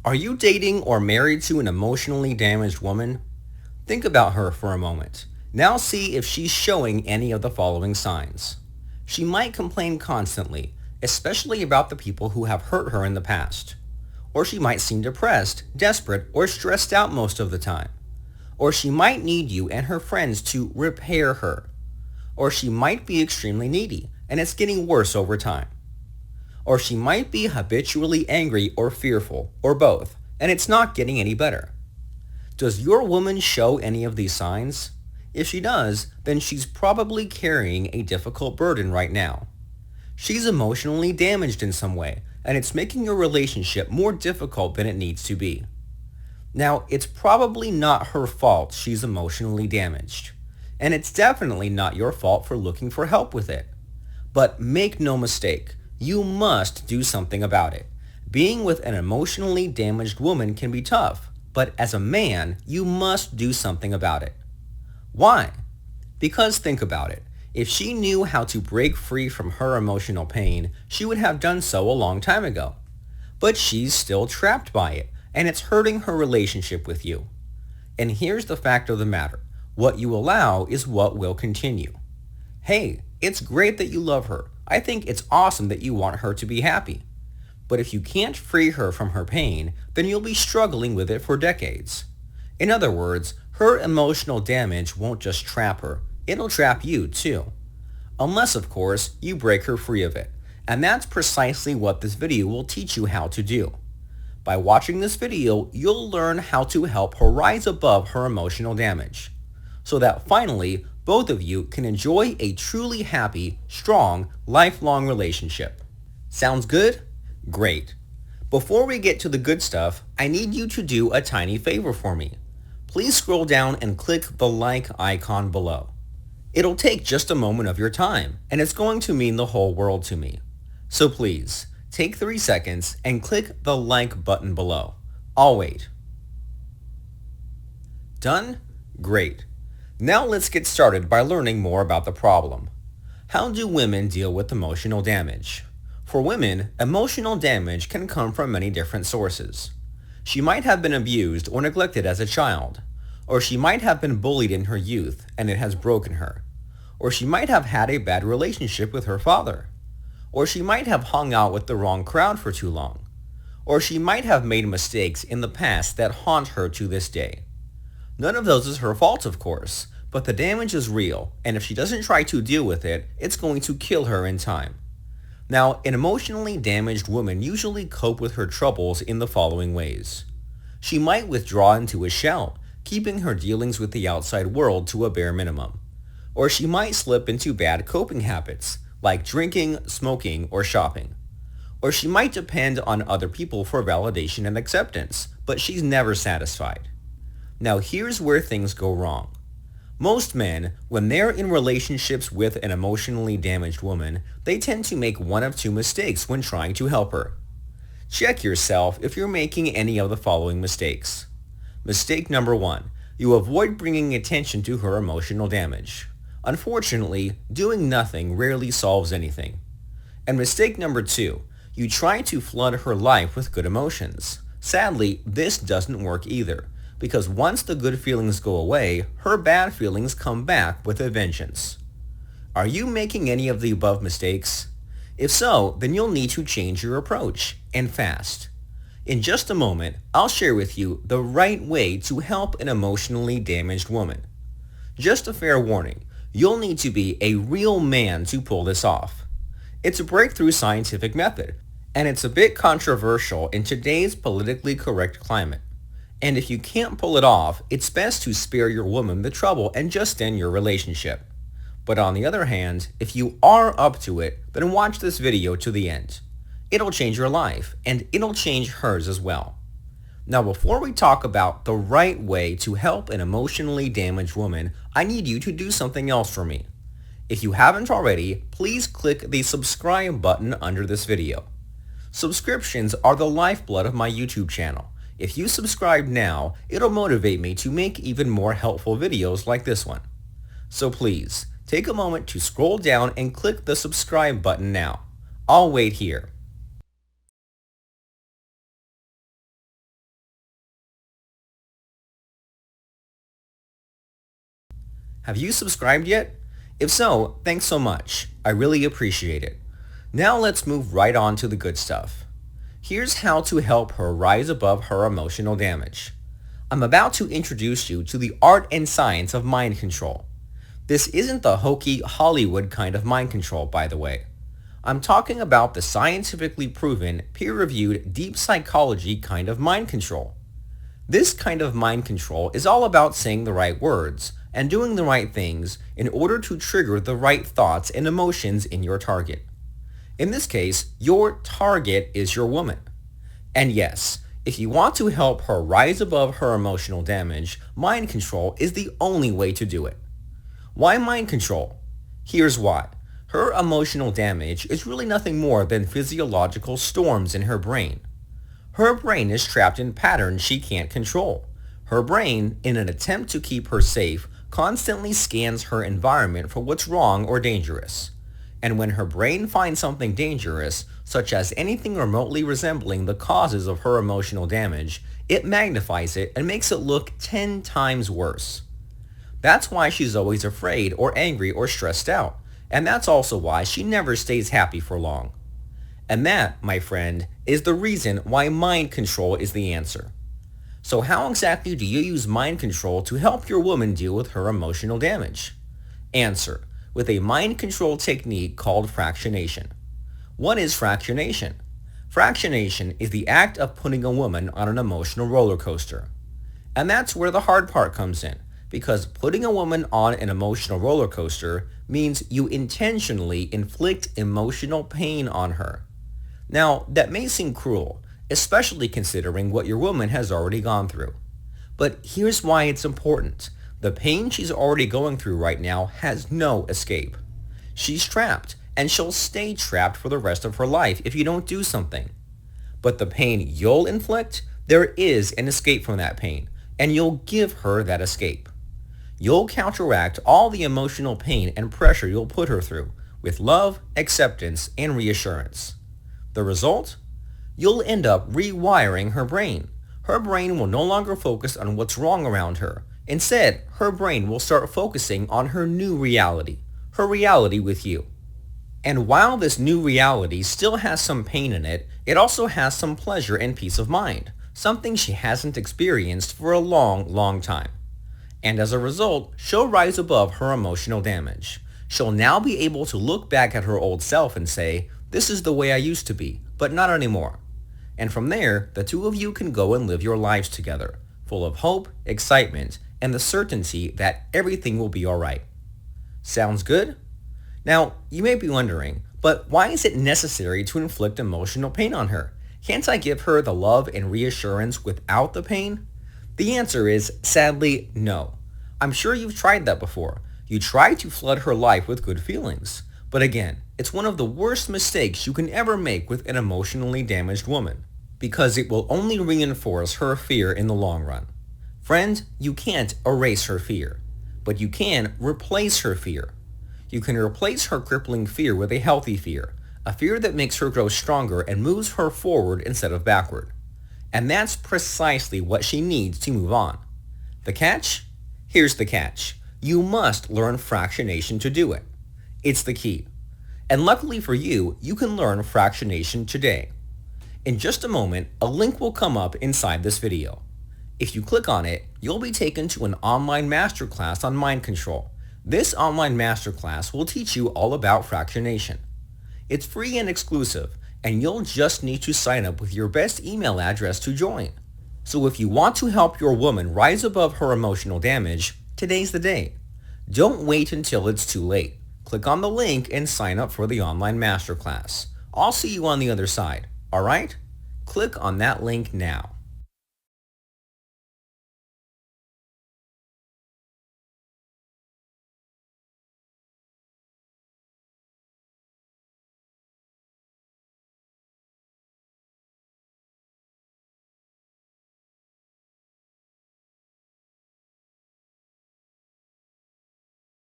Are you dating or married to an emotionally damaged woman? Think about her for a moment. Now see if she's showing any of the following signs. She might complain constantly, especially about the people who have hurt her in the past. Or she might seem depressed, desperate, or stressed out most of the time. Or she might need you and her friends to repair her. Or she might be extremely needy, and it's getting worse over time. Or she might be habitually angry or fearful, or both, and it's not getting any better. Does your woman show any of these signs? If she does, then she's probably carrying a difficult burden right now. She's emotionally damaged in some way, and it's making your relationship more difficult than it needs to be. Now, it's probably not her fault she's emotionally damaged, and it's definitely not your fault for looking for help with it. But make no mistake, you must do something about it. Being with an emotionally damaged woman can be tough, but as a man, you must do something about it. Why? Because think about it. If she knew how to break free from her emotional pain, she would have done so a long time ago. But she's still trapped by it, and it's hurting her relationship with you. And here's the fact of the matter. What you allow is what will continue. Hey, it's great that you love her. I think it's awesome that you want her to be happy. But if you can't free her from her pain, then you'll be struggling with it for decades. In other words, her emotional damage won't just trap her, it'll trap you too. Unless, of course, you break her free of it. And that's precisely what this video will teach you how to do. By watching this video, you'll learn how to help her rise above her emotional damage, so that finally, both of you can enjoy a truly happy, strong, lifelong relationship. Sounds good? Great. Before we get to the good stuff, I need you to do a tiny favor for me. Please scroll down and click the like icon below. It'll take just a moment of your time, and it's going to mean the whole world to me. So please, take 3 seconds and click the like button below. I'll wait. Done? Great. Now let's get started by learning more about the problem. How do women deal with emotional damage? For women, emotional damage can come from many different sources. She might have been abused or neglected as a child, or she might have been bullied in her youth and it has broken her, or she might have had a bad relationship with her father, or she might have hung out with the wrong crowd for too long, or she might have made mistakes in the past that haunt her to this day. None of those is her fault, of course, but the damage is real, and if she doesn't try to deal with it, it's going to kill her in time. Now, an emotionally damaged woman usually cope with her troubles in the following ways. She might withdraw into a shell, keeping her dealings with the outside world to a bare minimum. Or she might slip into bad coping habits, like drinking, smoking, or shopping. Or she might depend on other people for validation and acceptance, but she's never satisfied. Now here's where things go wrong. Most men, when they're in relationships with an emotionally damaged woman, they tend to make one of two mistakes when trying to help her. Check yourself if you're making any of the following mistakes. Mistake number 1. You avoid bringing attention to her emotional damage. Unfortunately, doing nothing rarely solves anything. And mistake number 2. You try to flood her life with good emotions. Sadly, this doesn't work either, because once the good feelings go away, her bad feelings come back with a vengeance. Are you making any of the above mistakes? If so, then you'll need to change your approach, and fast. In just a moment, I'll share with you the right way to help an emotionally damaged woman. Just a fair warning, you'll need to be a real man to pull this off. It's a breakthrough scientific method, and it's a bit controversial in today's politically correct climate. And if you can't pull it off, it's best to spare your woman the trouble and just end your relationship. But on the other hand, if you are up to it, then watch this video to the end. It'll change your life, and it'll change hers as well. Now before we talk about the right way to help an emotionally damaged woman, I need you to do something else for me. If you haven't already, please click the subscribe button under this video. Subscriptions are the lifeblood of my YouTube channel. If you subscribe now, it'll motivate me to make even more helpful videos like this one. So please, take a moment to scroll down and click the subscribe button now. I'll wait here. Have you subscribed yet? If so, thanks so much. I really appreciate it. Now let's move right on to the good stuff. Here's how to help her rise above her emotional damage. I'm about to introduce you to the art and science of mind control. This isn't the hokey Hollywood kind of mind control, by the way. I'm talking about the scientifically proven, peer-reviewed, deep psychology kind of mind control. This kind of mind control is all about saying the right words and doing the right things in order to trigger the right thoughts and emotions in your target. In this case, your target is your woman. And yes, if you want to help her rise above her emotional damage, mind control is the only way to do it. Why mind control? Here's why. Her emotional damage is really nothing more than physiological storms in her brain. Her brain is trapped in patterns she can't control. Her brain, in an attempt to keep her safe, constantly scans her environment for what's wrong or dangerous. And when her brain finds something dangerous, such as anything remotely resembling the causes of her emotional damage, it magnifies it and makes it look 10 times worse. That's why she's always afraid or angry or stressed out, and that's also why she never stays happy for long. And that, my friend, is the reason why mind control is the answer. So how exactly do you use mind control to help your woman deal with her emotional damage? Answer: with a mind control technique called fractionation. What is fractionation? Fractionation is the act of putting a woman on an emotional roller coaster. And that's where the hard part comes in, because putting a woman on an emotional roller coaster means you intentionally inflict emotional pain on her. Now, that may seem cruel, especially considering what your woman has already gone through. But here's why it's important. The pain she's already going through right now has no escape. She's trapped, and she'll stay trapped for the rest of her life if you don't do something. But the pain you'll inflict, there is an escape from that pain, and you'll give her that escape. You'll counteract all the emotional pain and pressure you'll put her through with love, acceptance, and reassurance. The result? You'll end up rewiring her brain. Her brain will no longer focus on what's wrong around her. Instead, her brain will start focusing on her new reality, her reality with you. And while this new reality still has some pain in it, it also has some pleasure and peace of mind, something she hasn't experienced for a long, long time. And as a result, she'll rise above her emotional damage. She'll now be able to look back at her old self and say, "This is the way I used to be, but not anymore." And from there, the two of you can go and live your lives together, full of hope, excitement, and the certainty that everything will be alright. Sounds good? Now, you may be wondering, but why is it necessary to inflict emotional pain on her? Can't I give her the love and reassurance without the pain? The answer is, sadly, no. I'm sure you've tried that before. You try to flood her life with good feelings. But again, it's one of the worst mistakes you can ever make with an emotionally damaged woman, because it will only reinforce her fear in the long run. Friend, you can't erase her fear, but you can replace her fear. You can replace her crippling fear with a healthy fear, a fear that makes her grow stronger and moves her forward instead of backward. And that's precisely what she needs to move on. The catch? Here's the catch. You must learn fractionation to do it. It's the key. And luckily for you, you can learn fractionation today. In just a moment, a link will come up inside this video. If you click on it, you'll be taken to an online masterclass on mind control. This online masterclass will teach you all about fractionation. It's free and exclusive, and you'll just need to sign up with your best email address to join. So if you want to help your woman rise above her emotional damage, today's the day. Don't wait until it's too late. Click on the link and sign up for the online masterclass. I'll see you on the other side, alright? Click on that link now.